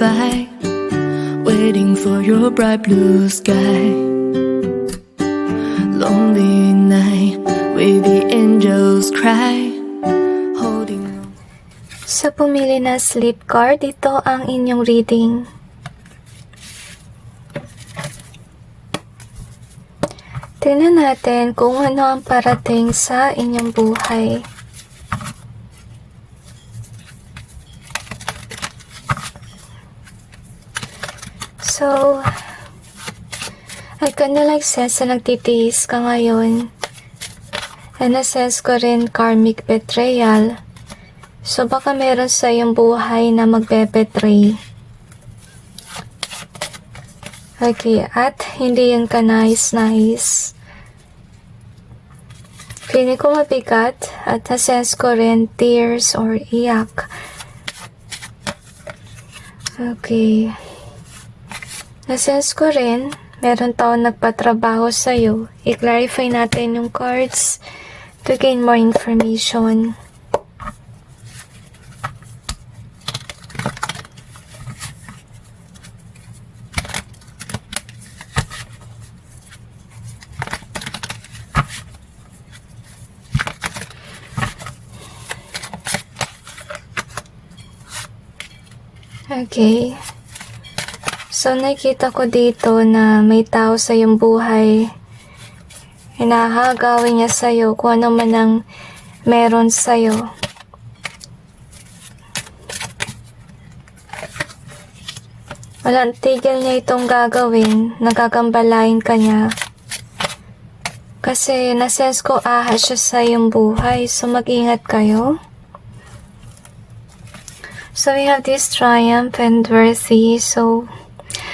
by, waiting for your bright blue sky. Lonely night with the angels cry, holding on. Sa pumili na sleep card, ito ang inyong reading. Tingnan natin kung ano ang parating sa inyong buhay. So, I kinda like sense na nagtitiis ka ngayon. And na-sense ko rin karmic betrayal. So, baka meron sa iyong buhay na magbe-betray. Okay, at hindi yun ka nice. Feeling ko mabigat at na-sense ko rin tears or iyak. Okay. Na-sense ko rin, meron taong nagpatrabaho sa'yo. I-clarify natin yung cards to gain more information. Okay. So, nakita ko dito na may tao sa iyong buhay. Hinahagawin niya sa'yo kung ano man ang meron sa'yo. Walang tigil niya itong gagawin. Nagagambalain ka niya. Kasi nasense ko ahas siya sa iyong buhay. So, mag-ingat kayo. So, we have this triumph and worthy. So,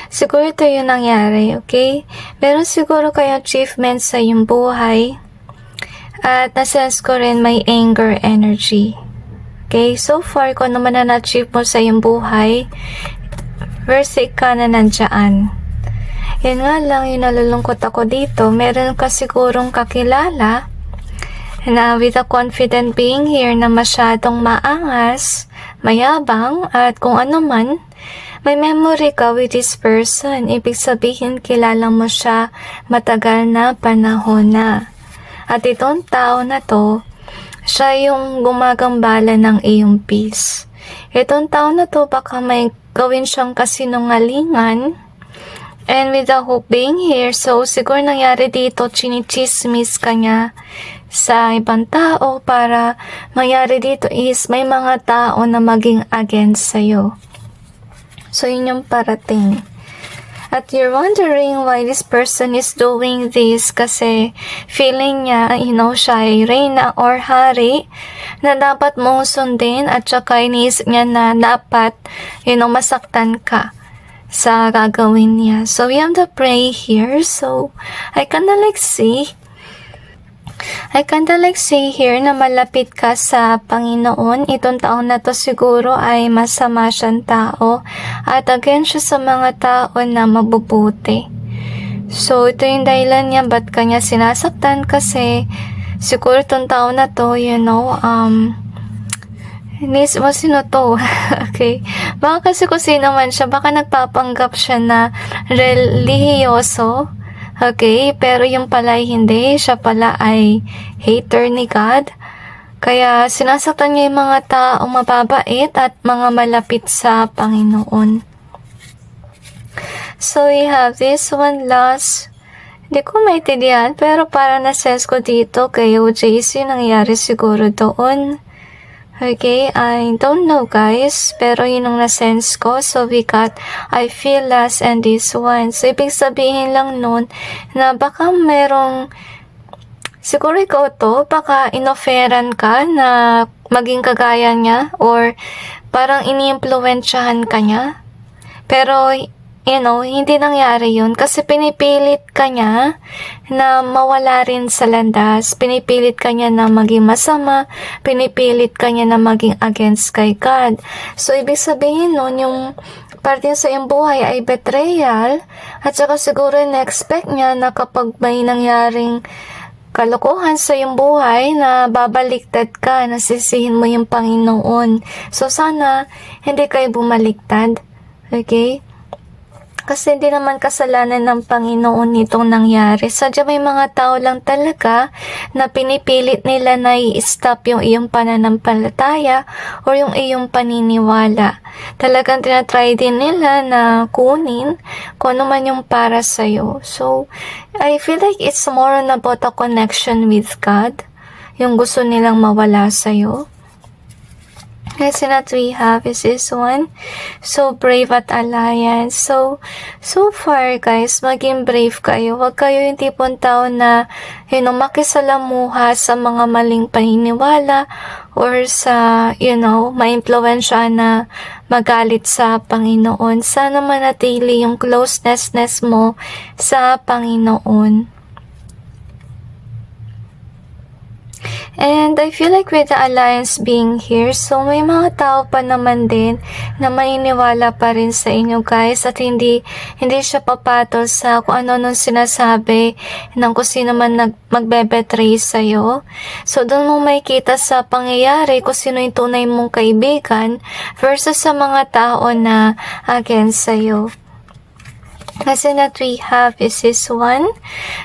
siguro ito yung nangyari, okay? Meron siguro kayong achievement sa iyong buhay. At nasense ko rin may anger energy. Okay? So far, kung ano man na na-achieve mo sa iyong buhay, worthy ka na nandyan. Yan nga lang, yung nalulungkot ako dito. Meron ka sigurong kakilala na with a confident being here na masyadong maangas, mayabang, at kung ano man, may memory ka with this person. Ibig sabihin, kilala mo siya matagal na panahon na. At itong tao na to, siya yung gumagambala ng iyong peace. Itong tao na to, baka may gawin siyang kasinungalingan. And with the hope being here, so siguro nangyari dito, chinichismis ka niya sa ibang tao para mangyari dito is may mga tao na maging against sa'yo. So, yun yung parating. At you're wondering why this person is doing this kasi feeling niya, siya ay reyna or hari na dapat mong sundin at saka iniisip niya na dapat, masaktan ka sa gagawin niya. So, we have to pray here. So, I kinda like say here na malapit ka sa Panginoon. Itong taon na to siguro ay masama siyang tao at against siya sa mga tao na mabubuti. So, ito yung dahilan niya ba't kanya sinasaktan kasi siguro itong taon na to, inis mo sino to. Okay. Baka kasi kung sino man siya, baka nagpapanggap siya na relihiyoso. Okay, pero yung pala hindi, siya pala ay hater ni God. Kaya sinasaktan niya yung mga taong mababait at mga malapit sa Panginoon. So we have this one last. Hindi ko maintindihan, pero para na-sense ko dito kay OJC, nangyari siguro doon. Okay, I don't know guys, pero yun ang na-sense ko. So we got I feel last and this one. So ibig sabihin lang nun na baka merong, siguro ikaw to, baka inoferan ka na maging kagaya niya or parang ini-impluwensyahan ka niya. Pero hindi nangyari yun kasi pinipilit ka niya na mawala rin sa landas, pinipilit ka niya na maging masama, pinipilit ka niya na maging against kay God. So, ibig sabihin nun, yung parte sa iyong buhay ay betrayal at saka siguro na-expect niya na kapag may nangyaring kalokohan sa iyong buhay na babaliktad ka, nasisihin mo yung Panginoon. So, sana hindi kayo bumaliktad. Okay? Kasi hindi naman kasalanan ng Panginoon itong nangyari. Sadya may mga tao lang talaga na pinipilit nila na i-stop yung iyong pananampalataya o yung iyong paniniwala. Talagang tinatry din nila na kunin kung ano man yung para sa'yo. So, I feel like it's more on about a connection with God. Yung gusto nilang mawala sa'yo. Kasi that we have is this one. So, brave at alliance. So far, guys, maging brave kayo. Huwag kayo yung tipong tao na, makisalamuha sa mga maling paniniwala or sa, ma-impluwensya na magalit sa Panginoon. Sana manatili yung closeness mo sa Panginoon. And I feel like with the alliance being here, so may mga tao pa naman din na maniniwala pa rin sa inyo, guys, at hindi siya papatol sa kung ano nung sinasabi ng kung sino man magbe-betray sa'yo. So doon mo makikita sa pangyayari kung sino yung tunay mong kaibigan versus sa mga tao na against sa'yo. Kasi that we have is this one.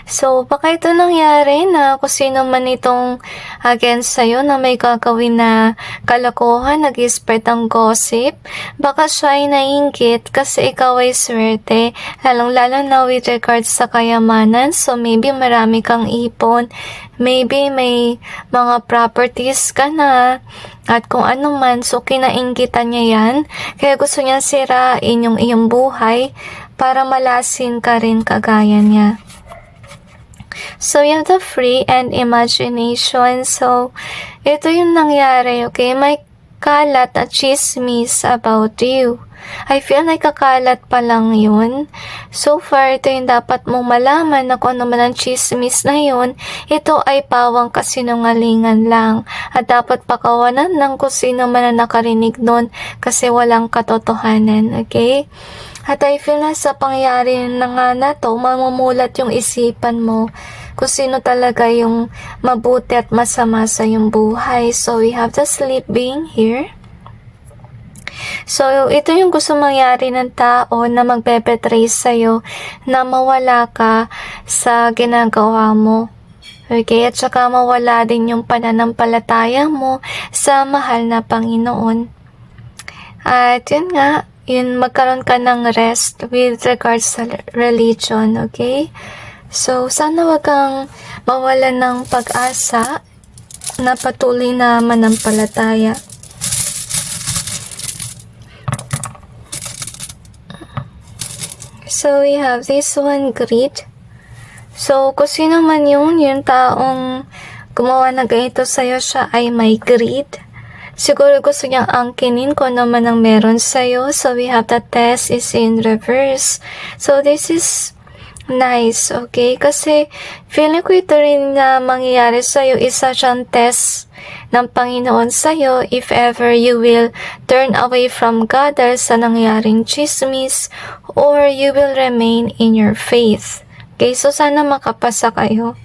So, baka ito nangyari na kung sino man itong against sa'yo na may gagawin na kalokohan, nag-spread ang gossip. Baka siya ay nainggit kasi ikaw ay swerte. Lalong-lalo na with regards sa kayamanan. So, maybe marami kang ipon. Maybe may mga properties ka na. At kung ano man, so kinainggitan niya yan. Kaya gusto niya sirain yung iyong buhay para malasin ka rin kagaya niya. So, you have the free and imagination. So, ito yung nangyari, okay? May kalat at chismis about you. I feel like kakalat pa lang yun. So far, ito yung dapat mong malaman na kung ano man ang chismis na yun, ito ay pawang kasinungalingan lang. At dapat pakawanan ng kung sino man na nakarinig nun kasi walang katotohanan, okay? At I feel na sa pangyayari na nga na to, mamumulat yung isipan mo kung sino talaga yung mabuti at masama sa yung buhay. So, we have the sleep being here. So, ito yung gusto mangyari ng tao na magbe-betray sa'yo, na mawala ka sa ginagawa mo. Okay? At saka mawala din yung pananampalataya mo sa mahal na Panginoon. At yun nga, magkaroon ka ng rest with regards sa religion, okay? So, sana wag kang mawalan ng pag-asa na patuloy na manampalataya. So, we have this one, greed. So, kung sino man yung taong gumawa na ganito sa'yo, siya ay may greed. Siguro gusto niyang angkinin kung ano man ang meron sa'yo. So, we have the test is in reverse. So, this is nice, okay? Kasi, feeling ko ito rin na mangyayari sa'yo, isa siyang test ng Panginoon sa'yo if ever you will turn away from God dahil sa nangyaring chismis or you will remain in your faith. Okay, so sana makapasa kayo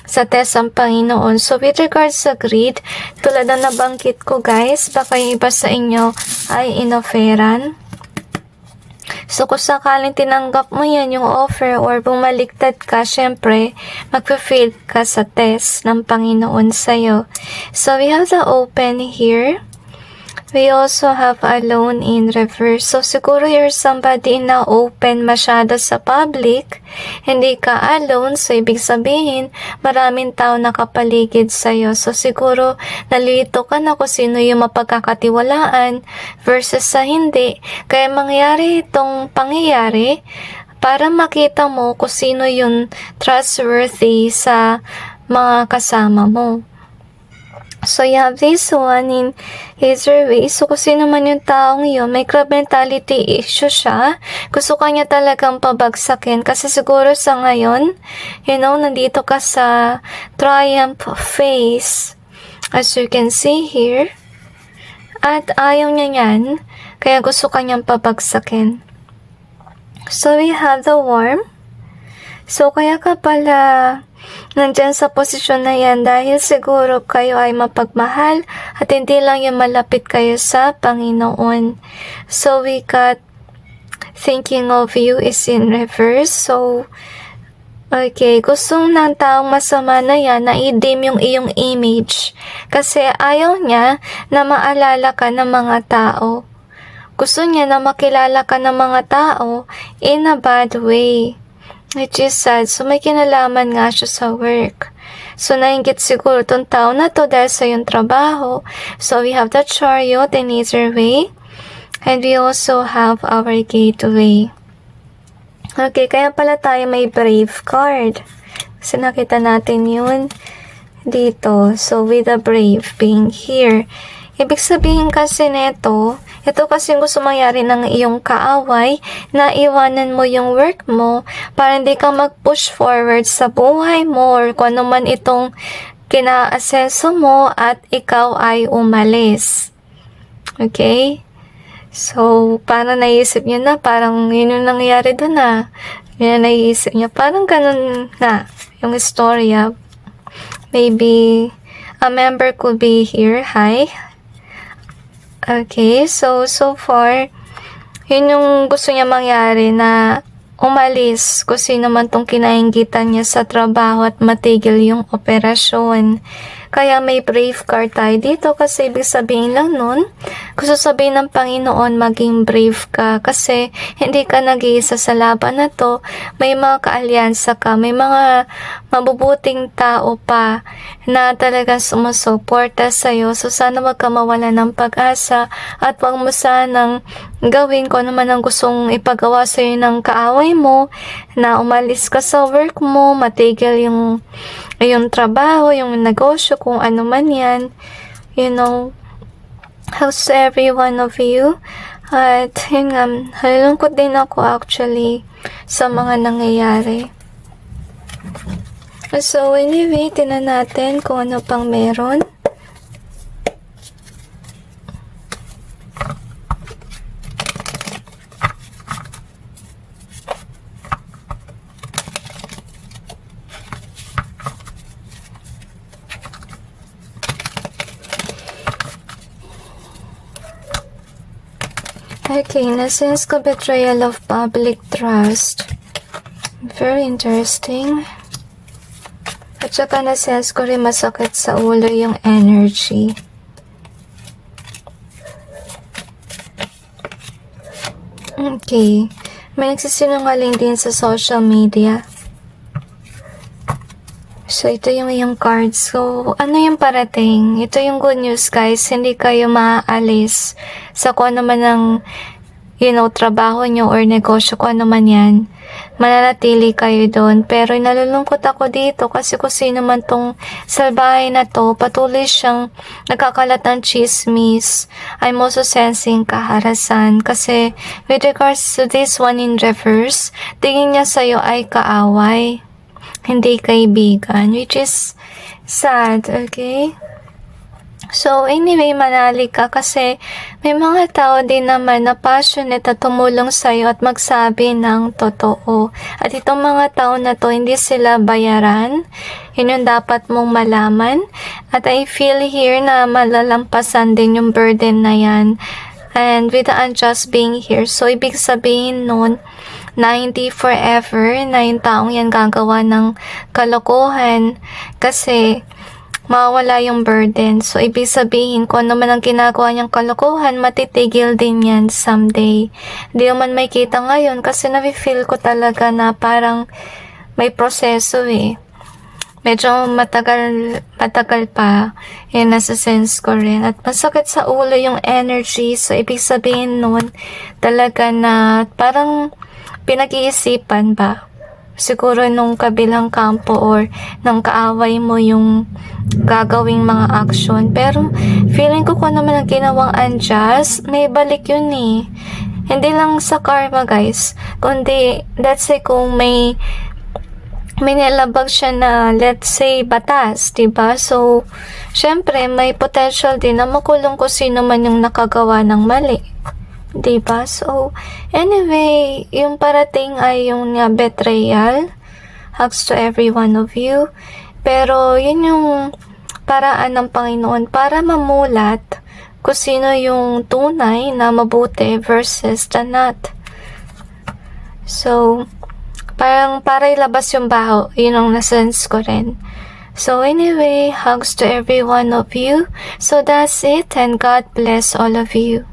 sa test ang Panginoon. So, with regards sa greed, tulad na nabanggit ko, guys, baka yung iba sa inyo ay inoferan. So, kung sakaling tinanggap mo yan, yung offer, or bumaliktad ka, syempre, magpe-fail ka sa test ng Panginoon sa'yo. So, we have the open here. We also have alone in reverse. So, siguro you're somebody na open masyado sa public. Hindi ka alone. So, ibig sabihin, maraming tao nakapaligid sa'yo. So, siguro, nalilito ka na kung sino yung mapagkakatiwalaan versus sa hindi. Kaya mangyari itong pangyayari para makita mo kung sino yung trustworthy sa mga kasama mo. So, you have this one in either way. So, kung sino man yung taong yun, may crab mentality issue siya. Gusto ka niya talagang pabagsakin. Kasi siguro sa ngayon, nandito ka sa triumph phase. As you can see here. At ayaw niya yan. Kaya gusto ka niyang pabagsakin. So, we have the worm. So, kaya ka pala nandyan sa posisyon na yan dahil siguro kayo ay mapagmahal at hindi lang yung malapit kayo sa Panginoon. So, we got thinking of you is in reverse. So, okay, gustong ng taong masama na yan na i-dim yung iyong image kasi ayaw niya na maalala ka ng mga tao. Gusto niya na makilala ka ng mga tao in a bad way, which is sad. So, may kinalaman nga siya sa work. So, nainggit siguro tong tao na to dahil sa yung trabaho. So, we have the Chariot in either way. And we also have our Gateway. Okay, kaya pala tayo may Brave card. Kasi nakita natin yun dito. So, with the Brave being here. Ibig sabihin kasi nito, ito kasi gusto mangyari ng iyong kaaway na iwanan mo yung work mo para hindi ka mag-push forward sa buhay mo or kung ano man itong kinaaseso mo at ikaw ay umalis. Okay? So, parang naisip niya na, parang yun yung nangyari doon na. Yun yung naisip niya, parang ganun na yung istorya. Maybe a member could be here. Hi. Okay, so far, yun yung gusto niya mangyari na umalis kung sino man tong kinainggitan niya sa trabaho at matigil yung operasyon. Kaya may brave card tayo dito kasi ibig sabihin lang nun, gusto sabihin ng Panginoon maging brave ka kasi hindi ka nag-iisa sa laban na to. May mga kaalyansa ka, may mga mabubuting tao pa na talagang sumusuporta sa'yo. So sana wag ka mawala ng pag-asa at wag mo sanang gawin kung ano man ang gustong ipagawa sa'yo ng kaaway mo na umalis ka sa work mo, matigil yung trabaho, yung negosyo, kung ano man yan. You know, how's every one of you? At yun nga, halungkot din ako actually sa mga nangyayari. So anyway, tinan natin kung ano pang meron. Okay, na-sense ko betrayal of public trust. Very interesting. At saka na-sense ko rin masakit sa ulo yung energy. Okay. May nagsisinungaling din sa social media. So, ito yung iyong cards. So, ano yung parating? Ito yung good news, guys. Hindi kayo maaalis sa kung ano man ang, trabaho nyo or negosyo, kung ano man yan. Mananatili kayo doon. Pero nalulungkot ako dito kasi kung sino man tong salbahay na to, patuloy siyang nagkakalat ng chismis. I'm also sensing kaharasan kasi with regards to this one in reverse, tingin niya sa'yo ay kaaway, hindi kaibigan, which is sad, okay? So, anyway, manali ka kasi may mga tao din naman na passionate na tumulong sa'yo at magsabi ng totoo. At itong mga tao na to, hindi sila bayaran. Yun yung dapat mong malaman. At I feel here na malalampasan din yung burden na yan. And with the unjust being here. So, ibig sabihin nun, na hindi forever na yung taong yan gagawa ng kalokohan kasi mawala yung burden. So, ibig sabihin, kung ano man ang ginagawa niyang kalokohan, matitigil din yan someday. Hindi naman may kita ngayon kasi nafe-feel ko talaga na parang may proseso eh. Medyo matagal pa. Yan, nasa sense ko rin. At masakit sa ulo yung energy. So, ibig sabihin nun, talaga na parang pinag-iisipan ba? Siguro nung kabilang kampo or ng kaaway mo yung gagawing mga action. Pero feeling ko kung naman ang ginawang unjust, may balik yun eh. Hindi lang sa karma guys, kundi let's say kung may nilabag siya na let's say batas, diba? So, syempre may potential din na makulong kung sino man yung nakagawa ng mali. Diba? So, anyway, yung parating ay yung betrayal. Hugs to every one of you. Pero, yun yung paraan ng Panginoon para mamulat kung sino yung tunay na mabuti versus the not. So, parang para ilabas yung baho, yun ang nasense ko rin. So anyway, hugs to every one of you. So that's it, and God bless all of you.